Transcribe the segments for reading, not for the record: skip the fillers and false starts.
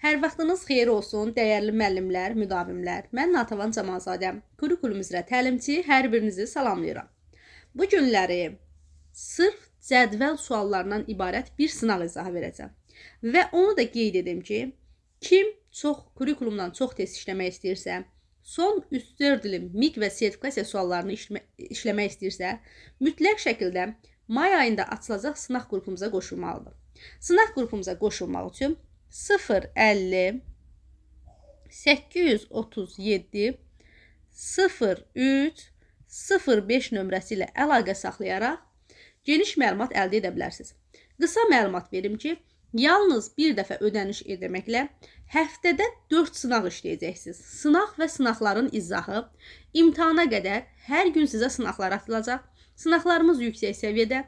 Hər vaxtınız xeyir olsun, dəyərli müəllimlər, müdavimlər. Mən Natəvan Camalzadə, kurikulum üzrə təlimçi, hər birinizi salamlayıram. Bu günləri sırf cədvəl suallarından ibarət bir sınaq izahı verəcəm. Və onu da qeyd edim ki, kim kurikulumdan çox tez işləmək istəyirsə, son 3-4 ilin MİQ və sertifikasiya suallarını işləmək istəyirsə, mütləq şəkildə may ayında açılacaq sınaq qrupumuza qoşulmalıdır. Sınaq qrupumuza qoşulmaq üçün 050 837 03 05 nömrəsi ilə əlaqə saxlayaraq geniş məlumat əldə edə bilərsiniz. Qısa məlumat verim ki, yalnız bir dəfə ödəniş etməklə həftədə 4 sınaq işləyəcəksiniz. Sınaq və sınaqların izahı, imtahana qədər hər gün sizə sınaqlar atılacaq. Sınaqlarımız yüksək səviyyədə,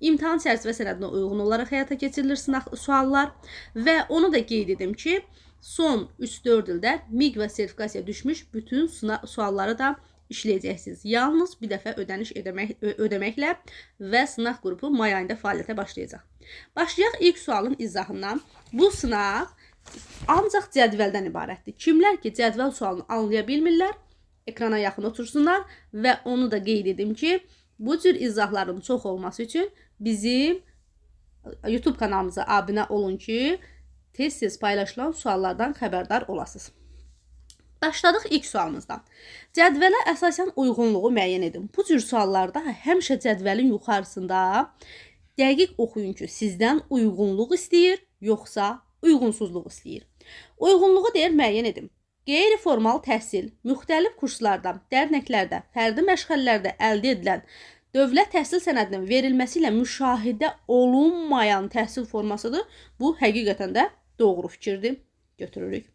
imtahan çərçivə sənədinə uyğun olaraq həyata keçirilir suallar və onu da qeyd edim ki, son 3-4 ildə MİQ və sertifikasiya düşmüş bütün sualları da işləyəcəksiniz. Yalnız bir dəfə ödəniş ödəməklə və sınaq qrupu may ayında fəaliyyətə başlayacaq. Başlayaq ilk sualın izahından. Bu sınaq ancaq cədvəldən ibarətdir. Kimlər ki, cədvəl sualını anlaya bilmirlər, ekrana yaxın otursunlar və onu da qeyd edim ki, bu cür izahların çox olması üçün bizim YouTube kanalımıza abunə olun ki, tez-tez paylaşılan suallardan xəbərdar olasınız. Başladıq ilk sualımızdan. Cədvələ əsasən uyğunluğu müəyyən edin. Bu cür suallarda həmişə cədvəlin yuxarısında dəqiq oxuyun ki, sizdən uyğunluq istəyir, yoxsa uyğunsuzluq istəyir. Uyğunluğu deyir müəyyən edin. Qeyri-formal təhsil, müxtəlif kurslarda, dərnəklərdə, fərdi məşğələlərdə əldə edilən dövlət təhsil sənədinin verilməsi ilə müşahidə olunmayan təhsil formasıdır. Bu, həqiqətən də doğru fikirdir. Götürürük.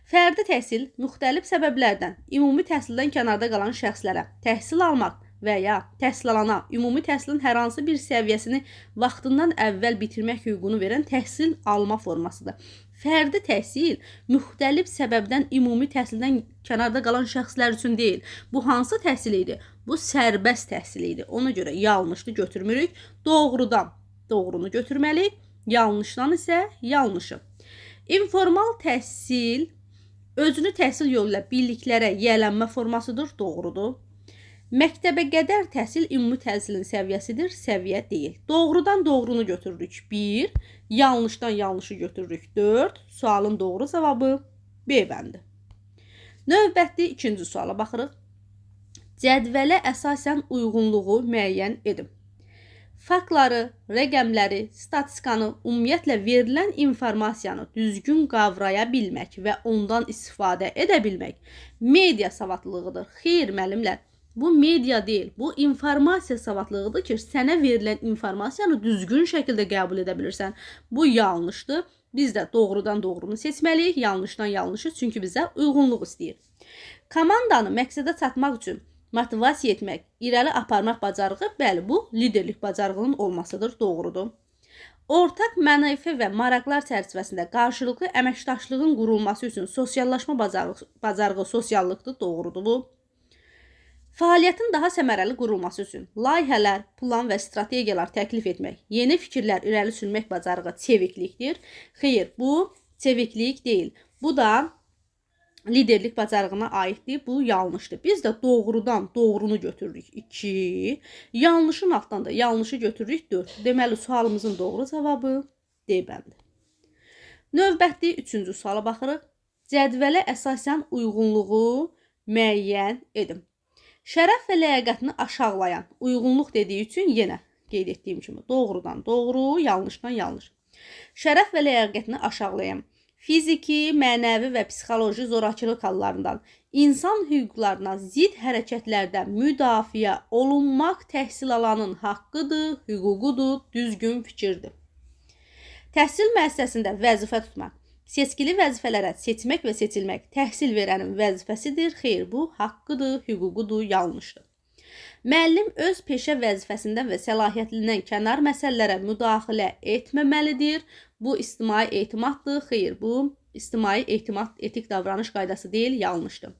Fərdi təhsil müxtəlif səbəblərdən ümumi təhsildən kənarda qalan şəxslərə təhsil almaq və ya təhsil alana ümumi təhsilin hər hansı bir səviyyəsini vaxtından əvvəl bitirmək hüququnu verən təhsil alma formasıdır. Fərdi təhsil müxtəlif səbəbdən ümumi təhsildən kənarda qalan şəxslər üçün deyil. Bu hansı təhsil idi? Bu sərbəst təhsil idi. Ona görə yanlışlı götürmürük. Doğrudan doğrunu götürməliyik. Yanlışdan isə yanlışı. İnformal təhsil özünü təhsil yolu ilə birliklərə yiyələnmə formasıdır. Doğrudur. Məktəbə qədər təhsil ümumi təhsilin səviyyəsidir, səviyyə deyil. Doğrudan doğrunu götürürük 1, yanlışdan yanlışı götürürük 4. Sualın doğru cavabı B bəndi. Növbəti ikinci suala baxırıq. Cədvələ əsasən uyğunluğu müəyyən edin. Faktları, rəqəmləri, statistikanı, ümumiyyətlə verilən informasiyanı düzgün qavraya bilmək və ondan istifadə edə bilmək media savadlılığıdır. Xeyr, müəllimlər. Bu media deyil, bu informasiya savadlılığıdır ki, sənə verilən informasiyanı düzgün şəkildə qəbul edə bilirsən. Bu yanlışdır. Biz də doğrudan doğrunu seçməliyik, yanlışdan yanlışı, çünki bizə uyğunluq istəyir. Komandanı məqsədə çatmaq üçün motivasiya etmək, irəli aparmaq bacarığı, bəli, bu liderlik bacarığının olmasıdır, doğrudur. Ortaq mənəfi və maraqlar çərçivəsində qarşılıqlı əməkdaşlığın qurulması üçün sosiallaşma bacarığı sosiallıqdır, doğrudur bu. Fəaliyyətin daha səmərəli qurulması üçün layihələr, plan və strategiyalar təklif etmək, yeni fikirlər irəli sürmək bacarığı çeviklikdir. Xeyr, bu çeviklik deyil. Bu da liderlik bacarığına aiddir. Bu yanlışdır. Biz də doğrudan doğrunu götürürük 2, yanlışın altdan da yanlışı götürürük 4. Deməli, sualımızın doğru cavabı D bəndi. Növbəti üçüncü suala baxırıq. Cədvələ əsasən uyğunluğu müəyyən edin. Şərəf və ləyaqətini aşağılayan uyğunluq dediyi üçün yenə qeyd etdiyim kimi doğrudan doğru, yanlışdan yanlış. Şərəf və ləyaqətini aşağılayan fiziki, mənəvi və psixoloji zorakılıq hallarından insan hüquqlarına zidd hərəkətlərdən müdafiə olunmaq təhsil alanın haqqıdır, hüququdur, düzgün fikirdir. Təhsil müəssisəsində vəzifə tutmaq, seçkili vəzifələrə seçmək və seçilmək təhsil verənin vəzifəsidir. Xeyr, bu haqqıdır, hüququdur, yanlışdır. Müəllim öz peşə vəzifəsindən və səlahiyyətindən kənar məsələlərə müdaxilə etməməlidir. Bu ictimai etimaddır. Xeyr, bu ictimai etimad etik davranış qaydası deyil, yanlışdır.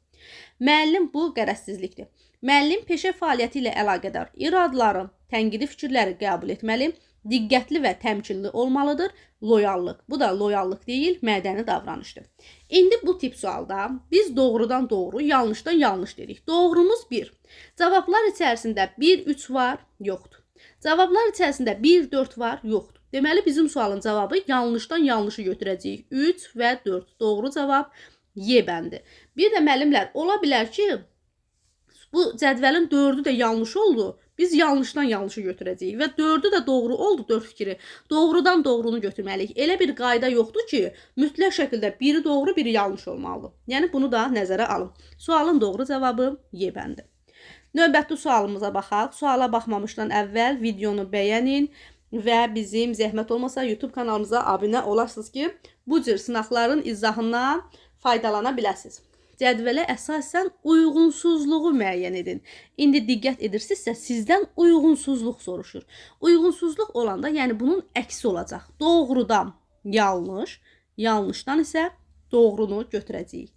Müəllim bu qərəzsizlikdir. Müəllim peşə fəaliyyəti ilə əlaqədar iradları, tənqidi fikirləri qəbul etməli, diqqətli və təmkinli olmalıdır. Loyallıq. Bu da loyallıq deyil, mədəni davranışdır. İndi bu tip sualda biz doğrudan doğru, yanlışdan yanlış dedik. Doğrumuz 1. Cavablar içərisində 1, 3 var, yoxdur. Cavablar içərisində 1, 4 var, yoxdur. Deməli, bizim sualın cavabı yanlışdan yanlışı götürəcəyik. 3 və 4. Doğru cavab Y bəndi. Bir də müəllimlər, ola bilər ki, bu cədvəlin 4'ü də yanlış oldu. Biz yanlışdan yanlışı götürəcəyik və 4'ü də doğru oldu, 4 fikri. Doğrudan doğrunu götürməliyik. Elə bir qayda yoxdur ki, mütləq şəkildə biri doğru, biri yanlış olmalıdır. Yəni bunu da nəzərə alın. Sualın doğru cavabı Y bəndi. Növbəti sualımıza baxaq. Suala baxmamışdan əvvəl videonu bəyənin və bizim zəhmət olmasa YouTube kanalımıza abunə olasınız ki, bu cür sınaqların izahından faydalana biləsiniz. Cədvələ əsasən uyğunsuzluğu müəyyən edin. İndi diqqət edirsinizsə, sizdən uyğunsuzluq soruşur. Uyğunsuzluq olanda, yəni bunun əksi olacaq. Doğrudan yanlış, yanlışdan isə doğrunu götürəcəyik.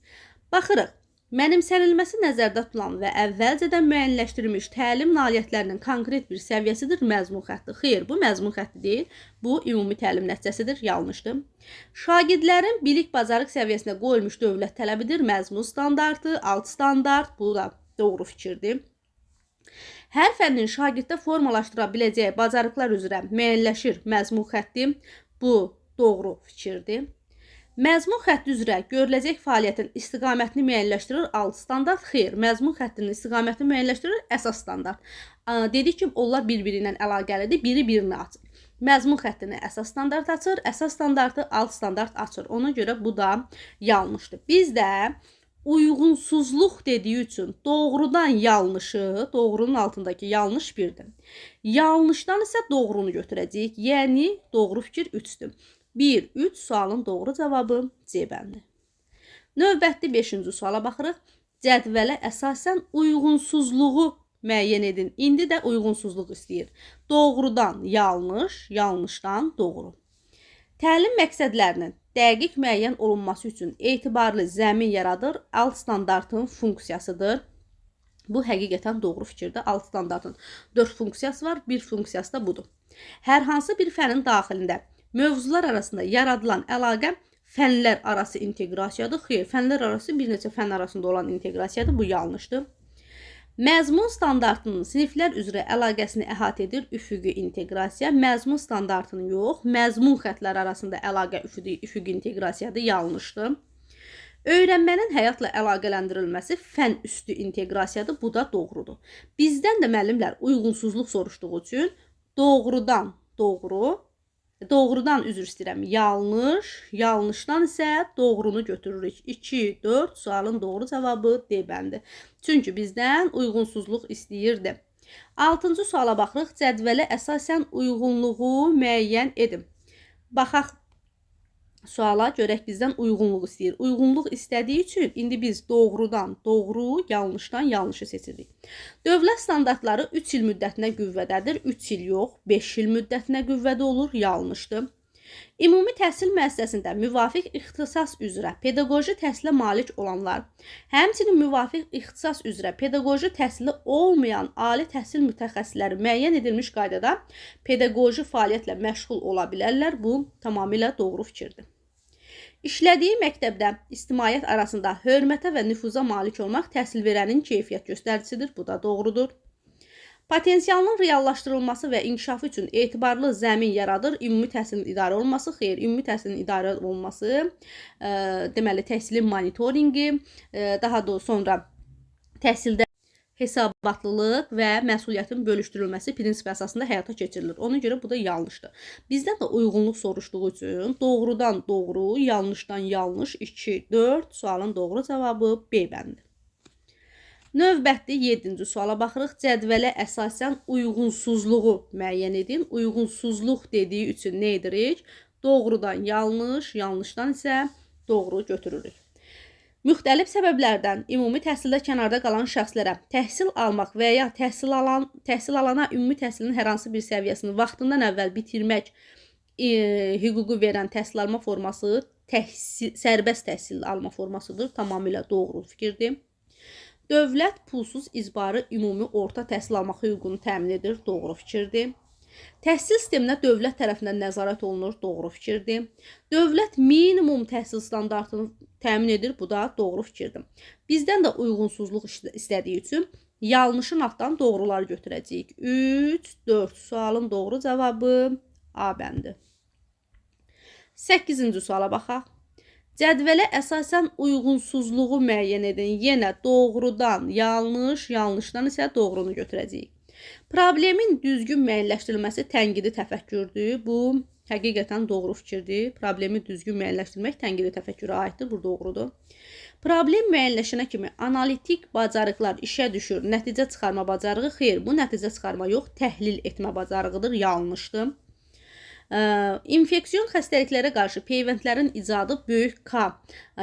Baxırıq. Mənimsənilməsi nəzərdə tutulan və əvvəlcədən müəyyənləşdirilmiş təlim nailiyyətlərinin konkret bir səviyyəsidir məzmun xətti. Xeyr, bu məzmun xətti deyil. Bu ümumi təlim nəticəsidir. Yanlışdır. Şagirdlərin bilik bacarıq səviyyəsinə qoyulmuş dövlət tələbidir. Məzmun standartı, alt standart. Bu da doğru fikirdir. Hər fənnin şagirddə formalaşdıra biləcəyi bacarıqlar üzrə müəyyənləşir məzmun xətti. Bu doğru fikirdir. Məzmun xətti üzrə görüləcək fəaliyyətin istiqamətini müəyyənləşdirir alt standart. Xeyr, məzmun xəttinin istiqamətini müəyyənləşdirir əsas standart. Dedik ki, onlar bir-biri ilə əlaqəlidir, biri birini açır. Məzmun xəttini əsas standart açır, əsas standartı alt standart açır. Ona görə bu da yanlışdır. Biz də uyğunsuzluq dediyi üçün doğrudan yanlışı, doğrunun altındakı yanlış birdir. Yanlışdan isə doğrunu götürəcəyik. Yəni doğru fikir 3'dür. 1, 3 sualın doğru cavabı C bəndi. Növbəti 5-ci suala baxırıq. Cədvələ əsasən uyğunsuzluğu müəyyən edin. İndi də uyğunsuzluq istəyir. Doğrudan yanlış, yanlışdan doğru. Təlim məqsədlərinin dəqiq müəyyən olunması üçün etibarlı zəmin yaradır. Alt standartın funksiyasıdır. Bu həqiqətən doğru fikirdir. Alt standartın 4 funksiyası var. Bir funksiyası da budur. Hər hansı bir fənin daxilində mövzular arasında yaradılan əlaqə fənlər arası inteqrasiyadır. Xeyr, fənlər arası bir neçə fən arasında olan inteqrasiyadır. Bu yanlışdır. Məzmun standartının siniflər üzrə əlaqəsini əhatə edir üfüqi inteqrasiya. Məzmun standartının yox, məzmun xəttlər arasında əlaqə üfüqi inteqrasiyadır. Yanlışdır. Öyrənmənin həyatla əlaqələndirilməsi fən üstü inteqrasiyadır. Bu da doğrudur. Bizdən də müəllimlər uyğunsuzluq soruşduğu üçün doğrudan doğru, doğrudan üzr istəyirəm, yanlış, yanlışdan isə doğrunu götürürük. 2, 4 sualın doğru cavabı D bəndi. Çünki bizdən uyğunsuzluq istəyirdi. 6-cı suala baxırıq. Cədvələ əsasən uyğunluğu müəyyən edin. Baxaq suala, görək bizdən uyğunluq istəyir. Uyğunluq istədiyi üçün indi biz doğrudan doğru, yanlışdan yanlışı seçirik. Dövlət standartları 3 il müddətinə qüvvədədir. 3 il yox, 5 il müddətinə qüvvədə olur. Yanlışdır. Ümumi təhsil müəssisəsində müvafiq ixtisas üzrə pedaqoji təhsilə malik olanlar, həmçinin müvafiq ixtisas üzrə pedaqoji təhsili olmayan ali təhsil mütəxəssisləri müəyyən edilmiş qaydada pedaqoji fəaliyyətlə məşğul ola bilərlər. Bu tamamilə doğru fikirdir. İşlədiyi məktəbdə ictimaiyyət arasında hörmətə və nüfuza malik olmaq təhsil verənin keyfiyyət göstəricisidir. Bu da doğrudur. Potensialının reallaşdırılması və inkişafı üçün etibarlı zəmin yaradır. Ümumi təhsilin idarə olunması, xeyr, ümumi təhsilin idarə olunması, deməli təhsilin monitorinqi, daha da sonra təhsildə hesabatlılıq və məsuliyyətin bölüşdürülməsi prinsipi əsasında həyata keçirilir. Ona görə bu da yanlışdır. Bizdən də uyğunluq soruşduğu üçün doğrudan doğru, yanlışdan yanlış 2, 4 sualın doğru cavabı B bəndi. Növbəti 7-ci suala baxırıq. Cədvələ əsasən uyğunsuzluğu müəyyən edin. Uyğunsuzluq dediyi üçün nə edirik? Doğrudan yanlış, yanlışdan isə doğru götürürük. Müxtəlif səbəblərdən ümumi təhsildə kənarda qalan şəxslərə təhsil almaq və ya təhsil alana ümumi təhsilin hər hansı bir səviyyəsini vaxtından əvvəl bitirmək hüququ verən təhsil alma forması sərbəst təhsil alma formasıdır. Tamamilə doğru fikirdir. Dövlət pulsuz icbari ümumi orta təhsil almaq hüququnu təmin edir. Doğru fikirdir. Təhsil sisteminə dövlət tərəfindən nəzarət olunur, doğru fikirdir. Dövlət minimum təhsil standartını təmin edir, bu da doğru fikirdir. Bizdən də uyğunsuzluq istədiyi üçün yanlışın altdan doğruları götürəcəyik. 3, 4 sualın doğru cavabı A bəndi. 8-ci suala baxaq. Cədvələ əsasən uyğunsuzluğu müəyyən edin. Yenə doğrudan yanlış, yanlışdan isə doğrunu götürəcəyik. Problemin düzgün müəyyənləşdirilməsi tənqidi təfəkkürdür. Bu həqiqətən doğru fikirdir. Problemi düzgün müəyyənləşdirmək tənqidi təfəkkürə aiddir. Bu doğrudur. Problem müəyyənləşənə kimi analitik bacarıqlar işə düşür. Nəticə çıxarma bacarığı xeyr, bu nəticə çıxarma yox, təhlil etmə bacarığıdır. Yanlışdır. İnfeksiyon xəstəliklərə qarşı peyvəndlərin icadı böyük K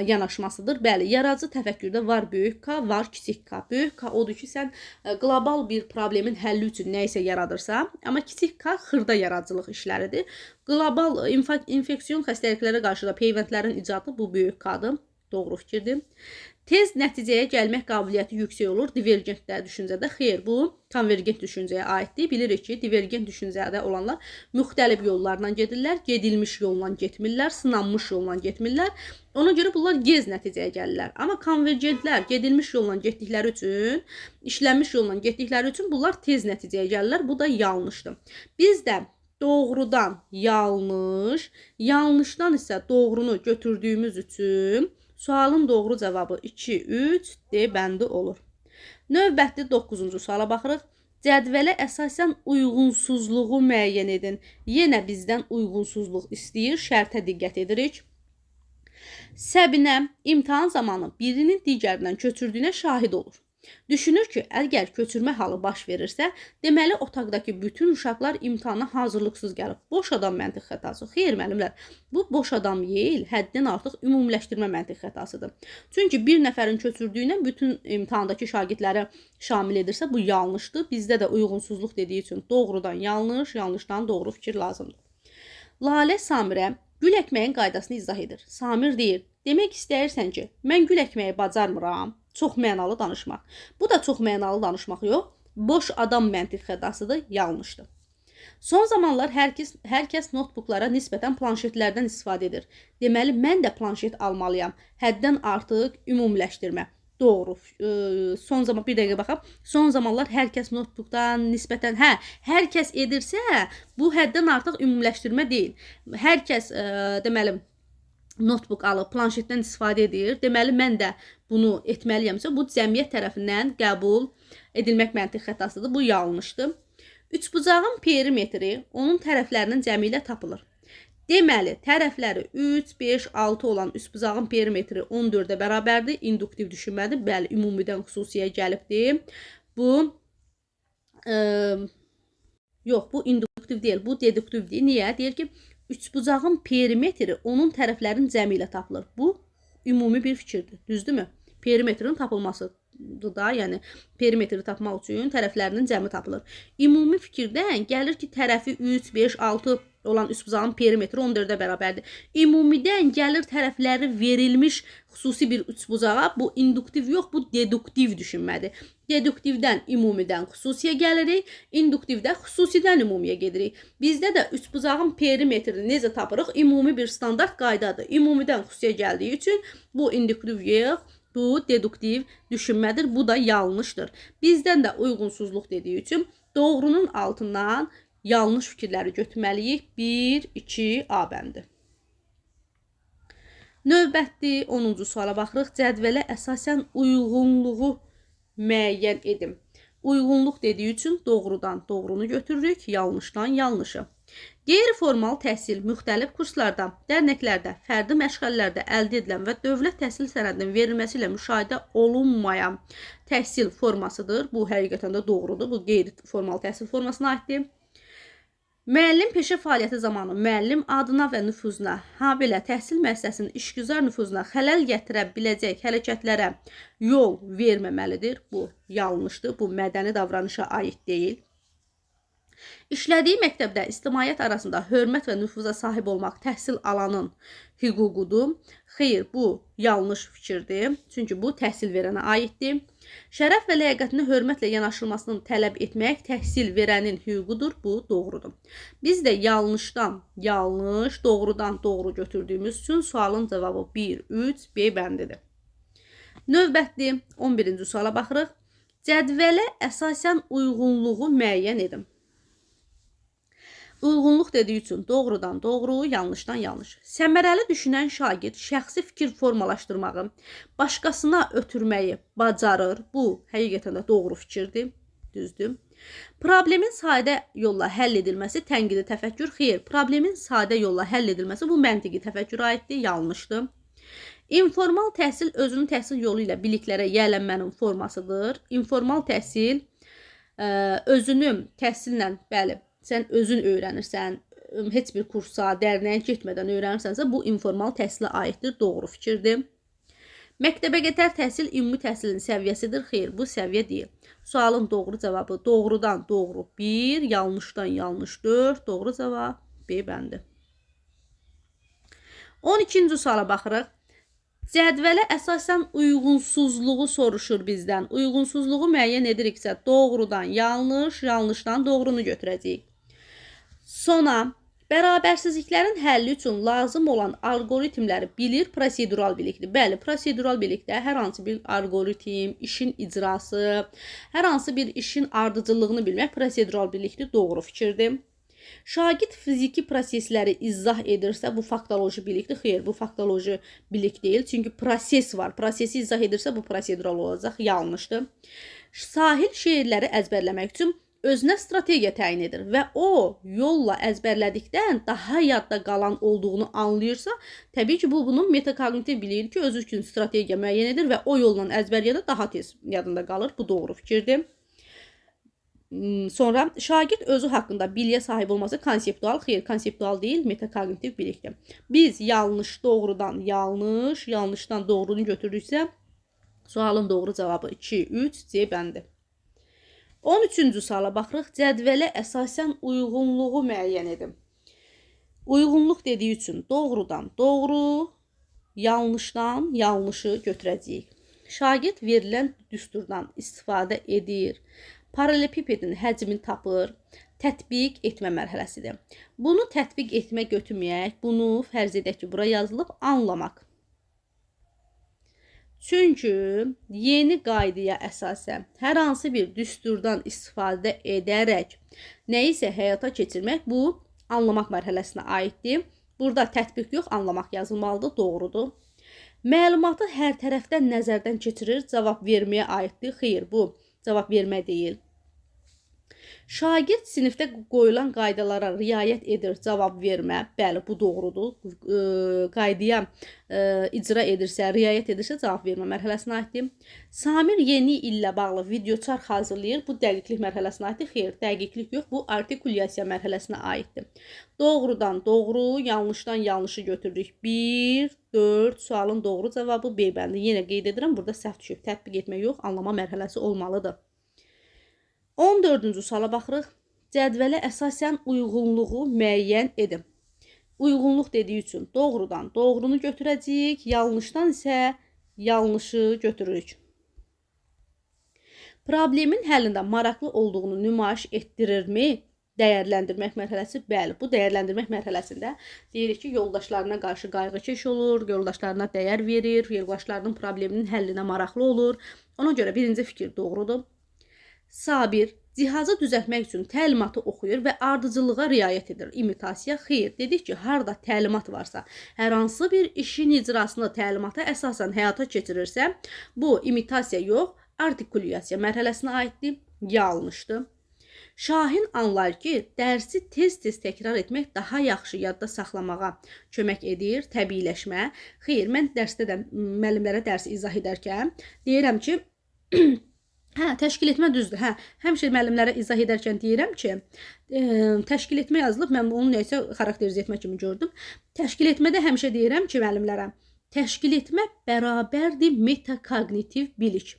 yanaşmasıdır. Bəli, yaradıcı təfəkkürdə var böyük K, var kiçik K. Böyük K odur ki, sən qlobal bir problemin həlli üçün nə isə yaradırsan, amma kiçik K xırda yaradıcılıq işləridir. Qlobal infeksiyon xəstəliklərə qarşı da peyvəndlərin icadı bu böyük K-dır. Doğru fikirdir. Tez nəticəyə gəlmək qabiliyyəti yüksək olur. Divergent düşüncədə xeyr, bu konvergent düşüncəyə aiddir. Bilirik ki, divergent düşüncədə olanlar müxtəlif yollarla gedirlər, gedilmiş yolla getmirlər, sınanmış yolla getmirlər. Ona görə bunlar gec nəticəyə gəlirlər. Amma konvergentlər gedilmiş yolla getdikləri üçün, işlənmiş yolla getdikləri üçün bunlar tez nəticəyə gəlirlər. Bu da yanlışdır. Biz də doğrudan yanlış, yanlışdan isə doğrunu götürdüyümüz üçün sualın doğru cavabı 2, 3 D bəndi olur. Növbəti 9-cu suala baxırıq. Cədvələ əsasən uyğunsuzluğu müəyyən edin. Yenə bizdən uyğunsuzluq istəyir, şərtə diqqət edirik. Səbinə imtahan zamanı birinin digərindən köçürdüyünə şahid olur. Düşünür ki, əgər köçürmə halı baş verirsə, deməli otaqdakı bütün uşaqlar imtahana hazırlıqsız gəlib. Boş adam məntiq xətası. Xeyr, müəllimlər, bu boş adam deyil, həddən artıq ümumiləşdirmə məntiq xətasıdır. Çünki bir nəfərin köçürdüyünə bütün imtahandakı şagirdləri şamil edirsə, bu yanlışdır. Bizdə də uyğunsuzluq dediyi üçün doğrudan yanlış, yanlışdan doğru fikir lazımdır. Lalə Samirə gül əkməyin qaydasını izah edir. Samir deyir, demək istəyirsən ki, mən gül əkməyi bacarmıram. Çox mənalı danışmaq. Bu da çox mənalı danışmaq yox. Boş adam məntiq xətasıdır, yanlışdır. Son zamanlar hər kəs notebooklara nisbətən planşetlərdən istifadə edir. Deməli, mən də planşet almalıyam. Həddən artıq ümumiləşdirmə. Doğru. Bir dəqiqə baxaq. Son zamanlar hər kəs notebookdan nisbətən, hər kəs edirsə, bu həddən artıq ümumiləşdirmə deyil. Hər kəs, deməli, notebook alıb planşetdən istifadə edir. Deməli, mən də bunu etməliyəmsə, bu cəmiyyət tərəfindən qəbul edilmək məntiq xətasıdır. Bu yanlışdır. Üçbucağın perimetri onun tərəflərinin cəmi ilə tapılır. Deməli, tərəfləri 3, 5, 6 olan üçbucağın perimetri 14-ə bərabərdir. İnduktiv düşünmədir. Bəli, ümumidən xüsusiyə gəlibdir. Bu yox, bu induktiv deyil, bu deduktivdir. Niyə? Deyir ki, üçbucağın perimetri onun tərəflərin cəmi ilə tapılır. Bu ümumi bir fikirdir. Düzdürmü? Perimetrin tapılmasıdır da, yəni perimetri tapmaq üçün tərəflərinin cəmi tapılır. Ümumi fikirdən gəlir ki, tərəfi 3, 5, 6 olan üçbucağın perimetri 14-ə bərabərdir. Ümumidən gəlir tərəfləri verilmiş xüsusi bir üçbucağa, bu induktiv yox, bu deduktiv düşünmədir. Deduktivdən ümumidən xüsusiyə gəlirik, induktivdə xüsusidən ümumiyə gedirik. Bizdə də üçbucağın perimetrini necə tapırıq? Ümumi bir standart qaydadır. Ümumidən xüsusiyə gəldiyi üçün bu induktiv yox, bu deduktiv düşünmədir. Bu da yanlışdır. Bizdən də uyğunsuzluq dediyi üçün doğrunun altından yanlış fikirləri götürməliyik. 1, 2, A bəndi. Növbəti 10-cu suala baxırıq. Cədvələ əsasən uyğunluğu müəyyən edin. Uyğunluq dediyi üçün doğrudan doğrunu götürürük, yanlışdan yanlışı. Qeyri-formal təhsil müxtəlif kurslarda, dərnəklərdə, fərdi məşğələlərdə əldə edilən və dövlət təhsil sənədinin verilməsi ilə müşahidə olunmayan təhsil formasıdır. Bu həqiqətən də doğrudur. Bu qeyri-formal təhsil formasına aiddir. Müəllim peşə fəaliyyəti zamanı müəllim adına və nüfuzuna, habelə təhsil müəssisəsinin işgüzar nüfuzuna xələl gətirə biləcək hərəkətlərə yol verməməlidir. Bu yanlışdır. Bu mədəni davranışa aid deyil. İşlədiyi məktəbdə ictimaiyyət arasında hörmət və nüfuza sahib olmaq təhsil alanın hüququdur. Xeyr, bu yanlış fikirdir. Çünki bu təhsil verənə aiddir. Şərəf və ləyaqətinə hörmətlə yanaşılmasını tələb etmək təhsil verənin hüququdur. Bu doğrudur. Biz də yanlışdan yanlış, doğrudan doğru götürdüyümüz üçün sualın cavabı 1, 3, B bəndidir. Növbəti 11-ci suala baxırıq. Cədvələ əsasən uyğunluğu müəyyən edin. Uyğunluq dediyi üçün doğrudan doğru, yanlışdan yanlış. Səmərəli düşünən şagird şəxsi fikir formalaşdırmağı, başqasına ötürməyi bacarır. Bu, həqiqətən də doğru fikirdir, düzdür. Problemin sadə yolla həll edilməsi tənqidi təfəkkür, xeyr. Problemin sadə yolla həll edilməsi bu məntiqi təfəkkürə aiddir, yanlışdır. İnformal təhsil özünün təhsil yolu ilə biliklərə yiyələnmənin formasıdır. İnformal təhsil özünü təhsillə, bəli, sən özün öyrənirsən, heç bir kursa, dərnəyə getmədən öyrənirsənsə, bu informal təhsilə aiddir, doğru fikirdir. Məktəbə qədər təhsil ümumi təhsilin səviyyəsidir, xeyr, bu səviyyə deyil. Sualın doğru cavabı doğrudan doğru 1, yanlışdan yanlış 4, doğru cavab B bəndi. 12-ci suala baxırıq. Cədvələ əsasən uyğunsuzluğu soruşur bizdən. Uyğunsuzluğu müəyyən ediriksə, doğrudan yanlış, yanlışdan doğrunu götürəcəyik. Sona, bərabərsizliklərin həlli üçün lazım olan algoritmləri bilir, prosedural bilikdir. Bəli, prosedural bilikdə hər hansı bir algoritm, işin icrası, hər hansı bir işin ardıcıllığını bilmək prosedural bilikdir, doğru fikirdir. Şagird fiziki prosesləri izah edirsə, bu faktoloji bilikdir. Xeyr, bu faktoloji bilik deyil. Çünki proses var. Prosesi izah edirsə, bu prosedural olacaq. Yanlışdır. Sahil şeirləri əzbərləmək üçün özünə strategiya təyin edir və o yolla əzbərlədikdən daha yadda qalan olduğunu anlayırsa, təbii ki, bu bunun metakognitiv biliyi ki, özü üçün strategiya müəyyən edir və o yolla əzbərləyəndə daha tez yadında qalır. Bu doğru fikirdir. Sonra şagird özü haqqında biliyə sahib olması konseptual, xeyr, konseptual deyil, metakognitiv bilikdir. Biz yanlış, doğrudan yanlış, yanlışdan doğrunu götürürüksə, sualın doğru cavabı 2, 3, C bəndi. 13-cü suala baxırıq. Cədvələ əsasən uyğunluğu müəyyən edin. Uyğunluq dediyi üçün doğrudan doğru, yanlışdan yanlışı götürəcəyik. Şagird verilən düsturdan istifadə edir. Paralelipipedin həcmini tapır, tətbiq etmə mərhələsidir. Bunu tətbiq etmə götürməyək, bunu fərz edək ki, bura yazılıb anlamaq. Çünki yeni qaydaya əsasən hər hansı bir düsturdan istifadə edərək nə isə həyata keçirmək bu anlamaq mərhələsinə aiddir. Burada tətbiq yox, anlamaq yazılmalıdır, doğrudur. Məlumatı hər tərəfdən nəzərdən keçirir, cavab verməyə aiddir. Xeyr, bu cavab vermə deyil. Şagird sinifdə qoyulan qaydalara riayət edir, cavab vermə. Bəli, bu doğrudur. Qaydaya icra edirsə, riayət edirsə, cavab vermə mərhələsinə aiddir. Samir yeni illə bağlı videoçarx hazırlayır. Bu dəqiqlik mərhələsinə aiddir. Xeyr, dəqiqlik yox, bu artikulyasiya mərhələsinə aiddir. Doğrudan doğru, yanlışdan yanlışı götürdük. 1, 4, sualın doğru cavabı B bəndi. Yenə qeyd edirəm, burada səhv düşüb. Tətbiq etmək yox, anlama mərhələsi olmalıdır. 14-cü suala baxırıq. Cədvələ əsasən uyğunluğu müəyyən edin. Uyğunluq dediyi üçün doğrudan doğrunu götürəcəyik, yanlışdan isə yanlışı götürürük. Problemin həllində maraqlı olduğunu nümayiş etdirirmi? Dəyərləndirmək mərhələsi, bəli, bu dəyərləndirmək mərhələsində deyirik ki, yoldaşlarına qarşı qayğıkeş olur, yoldaşlarına dəyər verir, yoldaşlarının probleminin həllinə maraqlı olur. Ona görə birinci fikir doğrudur. Sabir cihazı düzəltmək üçün təlimatı oxuyur və ardıcıllığa riayət edir. İmitasiya, xeyr, dedik ki, harda təlimat varsa, hər hansı bir işin icrasını təlimata əsasən həyata keçirirsə, bu imitasiya yox, artikulyasiya mərhələsinə aiddir, yanlışdır. Şahin anlar ki, dərsi tez-tez təkrar etmək daha yaxşı yadda saxlamağa kömək edir, təbiiləşmə. Xeyr, mən dərsdə də müəllimlərə dərsi izah edərkən deyirəm ki, təşkil etmə düzdür. Həmişə müəllimlərə izah edərkən deyirəm ki, təşkil etmə yazılıb, mən onu neysə xarakterizə etmə kimi gördüm. Təşkil etmədə həmişə deyirəm ki, müəllimlərə, təşkil etmə bərabərdir metakognitiv bilik.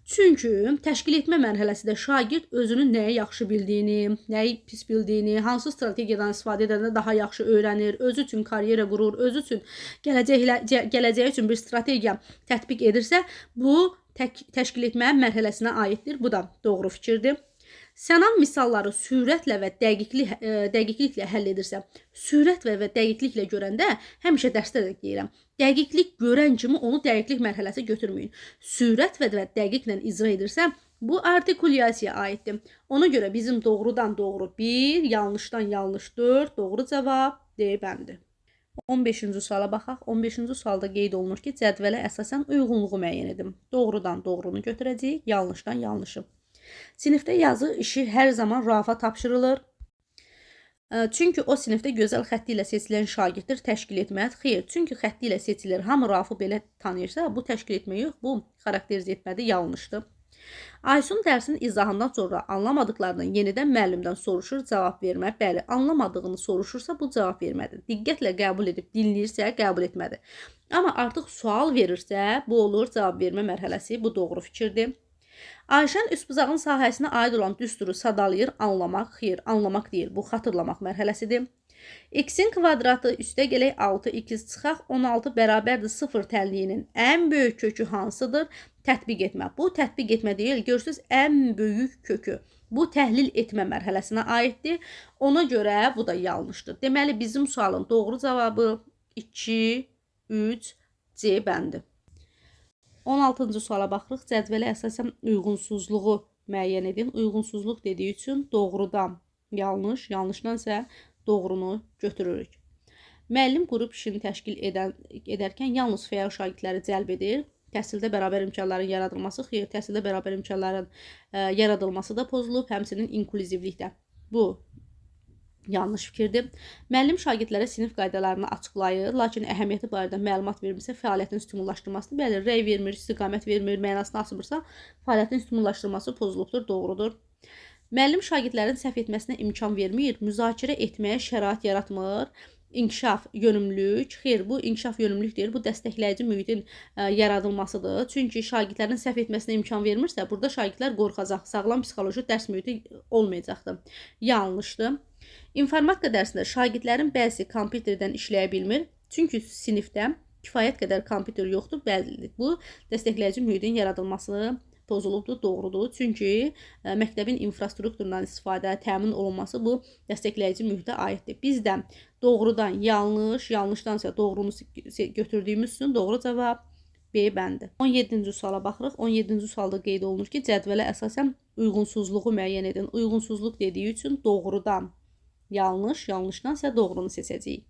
Çünki təşkil etmə mərhələsində şagird özünün nəyə yaxşı bildiyini, nəyi pis bildiyini, hansı strategiyadan istifadə edəndə daha yaxşı öyrənir, özü üçün karyera qurur, özü üçün gələcəyi üçün bir strategiya tətbiq edirsə, bu təşkil etmə mərhələsinə aiddir. Bu da doğru fikirdir. Sənan misalları sürətlə və dəqiqliklə həll edirsə, sürət və dəqiqliklə görəndə həmişə dərsdə də deyirəm. Dəqiqlik görən kimi onu dəqiqlik mərhələsi götürməyin. Sürət və dəqiqlə icra edirsə, bu artikulyasiyaya aiddir. Ona görə bizim doğrudan doğru 1, yanlışdan yanlış 4, doğru cavab D bəndi. 15-ci suala baxaq. 15-ci sualda qeyd olunur ki, cədvələ əsasən uyğunluğu müəyyən edin. Doğrudan doğrunu götürəcəyik, yanlışdan yanlışı. Sinifdə yazı işi hər zaman Rafa tapşırılır. Çünki o sinifdə gözəl xətti ilə seçilən şagirddir təşkil etməlidir. Xeyr, çünki xətti ilə seçilir. Hamı Rafı belə tanıyırsa, bu təşkil etmə yox, bu xarakterizə etmədir, yanlışdır. Aysun dərsinin izahından sonra anlamadıqlarını yenidən müəllimdən soruşur, cavab vermə. Bəli, anlamadığını soruşursa bu cavab vermədir. Diqqətlə qəbul edib dinləyirsə qəbul etmədir. Amma artıq sual verirsə, bu olur cavab vermə mərhələsi. Bu doğru fikirdir. Ayşən üsbuzağın sahəsinə aid olan düsturu sadalayır, anlamaq, xeyr, anlamaq deyil. Bu xatırlamaq mərhələsidir. X-in kvadratı üstə gələk 6x çıxaq 16 bərabərdir 0 tənliyinin ən böyük kökü hansıdır? Tətbiq etmə. Bu tətbiq etmə deyil, görürsünüz ən böyük kökü. Bu təhlil etmə mərhələsinə aiddir. Ona görə bu da yanlışdır. Deməli bizim sualın doğru cavabı 2, 3, C bəndi. 16-cı suala baxırıq. Cədvələ əsasən uyğunsuzluğu müəyyən edin. Uyğunsuzluq dediyi üçün doğrudan yanlış, yanlışdan isə doğrunu götürürük. Müəllim qrup işini təşkil edərkən yalnız fəal şagirdləri cəlb edir. Təhsildə bərabər imkanların yaradılması, xeyr, təhsildə bərabər imkanların yaradılması da pozulub, həmçinin inklüzivlik də. Bu yanlış fikirdir. Müəllim şagirdlərə sinif qaydalarını açıqlayır, lakin əhəmiyyəti barədə məlumat vermirsə, fəaliyyətin stimullaşdırmasını, bəli, rəy vermir, istiqamət vermir, mənasını asmırsa, fəaliyyətin stimullaşdırması pozulubdur, doğrudur. Müəllim şagirdlərin səhv etməsinə imkan vermir, müzakirə etməyə şərait yaratmır, inkişaf, yönümlülük, xeyr, bu inkişaf yönümlülük deyil, bu dəstəkləyici mühitin yaradılmasıdır. Çünki şagirdlərin səhv etməsinə imkan vermirsə, burada şagirdlər qorxacaq, sağlam psixoloji dərs mühiti olmayacaqdır. Yanlışdır. İnformatika dərsində şagirdlərin bəzi kompüterdən işləyə bilmir, çünki sinifdə kifayət qədər kompüter yoxdur, bəllidir. Bu dəstəkləyici mühitin yaradılması pozulubdur, doğrudur. Çünki məktəbin infrastrukturundan istifadə, təmin olunması bu dəstəkləyici mühitə aiddir. Biz də doğrudan yanlış, yanlışdansa doğrunu götürdüyümüz üçün doğru cavab B bəndi. 17-ci suala baxırıq. 17-ci sualda qeyd olunur ki, cədvələ əsasən uyğunsuzluğu müəyyən edin. Uyğunsuzluq dediyi üçün doğrudan yanlış, yanlışdansa doğrunu seçəcəyik.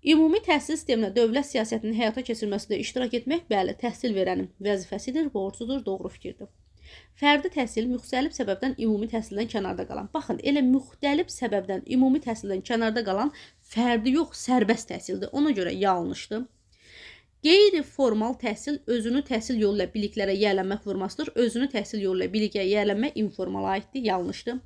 Ümumi təhsil sisteminə dövlət siyasətinin həyata keçirilməsində iştirak etmək, bəli, təhsil verənin vəzifəsidir, borcudur, doğru fikirdir. Fərdi təhsil müxtəlif səbəbdən ümumi təhsildən kənarda qalan. Baxın, elə müxtəlif səbəbdən ümumi təhsildən kənarda qalan fərdi yox, sərbəst təhsildir. Ona görə yanlışdır. Qeyri-formal təhsil özünü təhsil yolu ilə biliklərə yiyələnmə formasıdır. Özünü təhsil yolu ilə bilikə yiyələnmə informala aiddir, yanlışdır.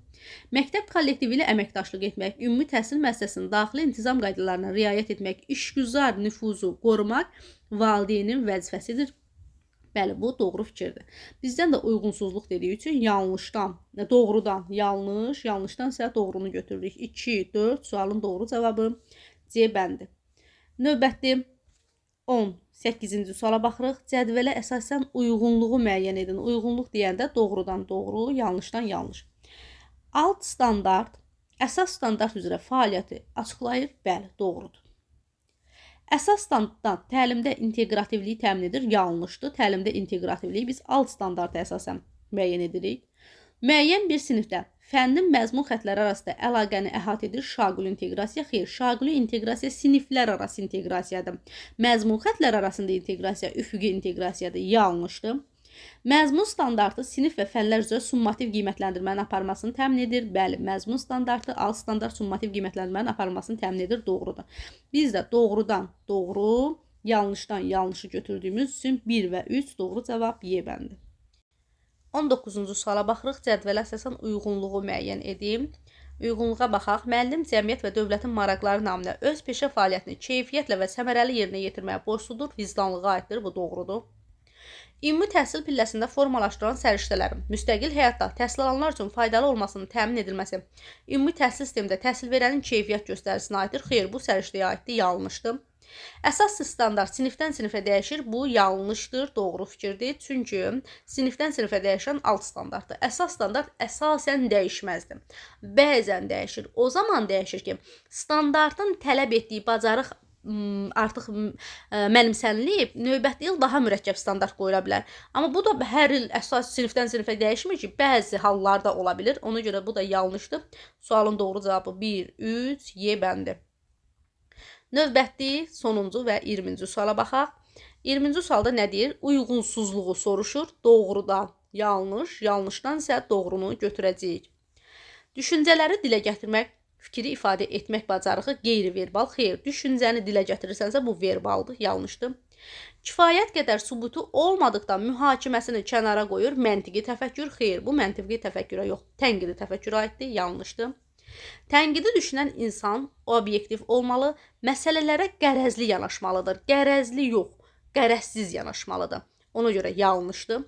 Məktəb kollektivi ilə əməkdaşlıq etmək, ümumi təhsil müəssisəsinin daxili intizam qaydalarına riayət etmək, işgüzar nüfuzu qorumaq valideynin vəzifəsidir. Bəli, bu doğru fikirdir. Bizdən də uyğunsuzluq dediyi üçün yanlışdan, doğrudan yanlış, yanlışdan isə doğrunu götürürük. 2, 4 sualın doğru cavabı C bəndi. Növbəti 18-ci suala baxırıq. Cədvələ əsasən uyğunluğu müəyyən edin. Uyğunluq deyəndə doğrudan doğru, yanlışdan yanlış. Alt standart, əsas standart üzrə fəaliyyəti açıqlayır. Bəli, doğrudur. Əsas standart təlimdə inteqrativliyi təmin edir. Yanlışdır. Təlimdə inteqrativliyi biz alt standarta əsasən müəyyən edirik. Müəyyən bir sinifdə fənnin məzmun xəttləri arasında əlaqəni əhatə edir. Şaquli inteqrasiya, xeyr, şaquli inteqrasiya siniflər arası inteqrasiyadır. Məzmun xəttlər arasında inteqrasiya üfüqi inteqrasiyadır. Yanlışdır. Məzmun standartı sinif və fənlər üzrə summativ qiymətləndirmənin aparılmasını təmin edir. Bəli, məzmun standartı alt standart summativ qiymətləndirmənin aparılmasını təmin edir. Doğrudur. Biz də doğrudan doğru, yanlışdan yanlışı götürdüyümüz üçün 1 və 3 doğru cavab Y bəndi. 19-cu suala baxırıq. Cədvələ əsasən uyğunluğu müəyyən edim. Uyğunluğa baxaq. Müəllim cəmiyyət və dövlətin maraqları naminə öz peşə fəaliyyətini keyfiyyətlə və səmərəli yerinə yetirməyə borcludur. Vicdanlığa aiddir. Bu doğrudur. Ümumi təhsil pilləsində formalaşdıran səriştələrin müstəqil həyatda təhsil alanlar üçün faydalı olmasının təmin edilməsi ümumi təhsil sistemində təhsil verənin keyfiyyət göstərisinə aiddir. Xeyr, bu səriştəyə aiddir, yanlışdır. Əsas standart sinifdən sinifə dəyişir. Bu yanlışdır, doğru fikirdir. Çünki sinifdən sinifə dəyişən alt standartdır. Əsas standart əsasən dəyişməzdir. Bəzən dəyişir. O zaman dəyişir ki, standartın tələb etdiyi bacarıq artıq mənimsənilib, növbəti il daha mürəkkəb standart qoyula bilər. Amma bu da hər il əsas sinifdən sinifə dəyişmir ki, bəzi hallarda ola bilir. Ona görə bu da yanlışdır. Sualın doğru cavabı 1, 3, Y bəndi. Növbəti, sonuncu və 20-ci suala baxaq. 20-ci sualda nə deyir? Uyğunsuzluğu soruşur. Doğrudan yanlış, yanlışdan isə doğrunu götürəcəyik. Düşüncələri dilə gətirmək, fikri ifadə etmək bacarığı qeyri-verbal. Xeyr, düşüncəni dilə gətirirsənsə bu verbaldır, yanlışdır. Kifayət qədər sübutu olmadıqda mühakiməsini kənara qoyur. Məntiqi təfəkkür. Xeyr, bu məntiqi təfəkkürə yox, tənqidi təfəkkürə aiddir, yanlışdır. Tənqidi düşünən insan obyektiv olmalı, məsələlərə qərəzli yanaşmalıdır. Qərəzli yox, qərəzsiz yanaşmalıdır. Ona görə yanlışdır.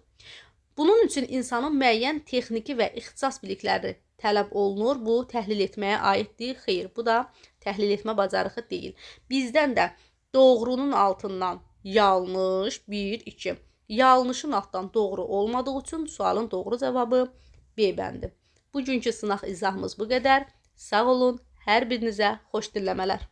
Bunun üçün insanın müəyyən texniki və ixtisas bilikləri tələb olunur. Bu, təhlil etməyə aiddir. Xeyr, bu da təhlil etmə bacarığı deyil. Bizdən də doğrunun altından yanlış, 1, 2. Yanlışın altdan doğru olmadığı üçün sualın doğru cavabı B bəndi. Bugünkü sınaq izahımız bu qədər. Sağ olun, hər birinizə xoş dinləmələr.